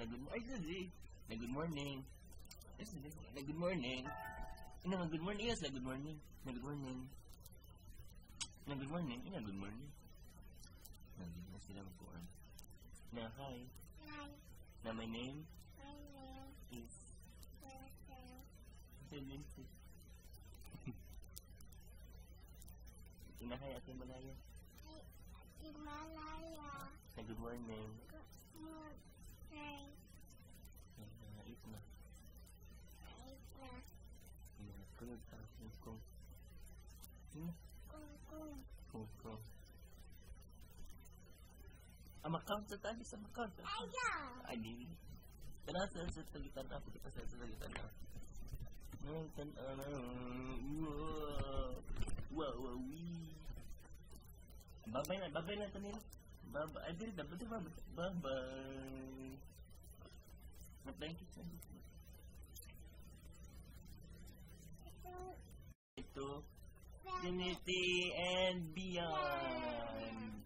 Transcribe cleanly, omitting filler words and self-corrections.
Na good morning. Ay, sige. Na good morning. Yes, na good morning. Ina, good morning. Yes, na good morning. Na good morning. Na good morning. Ina, good morning. Nandito na sila magpuan. Na, hi. Hi. Na, my name My name is Lindsay. Ina, hi, Ate Malaya. Himalaya. Na good morning. Good morning. Eat na. Eat na. Ina, kulog ka. Kung. Kung. Makaunt sa tali sa makaunt. Ayaw. Adi. Tara sa talitan na. Puti pa sa talitan na. Wow. Babay na kanina. Babay. Ay, dili. Babay. Thank you. Ito. Unity and beyond.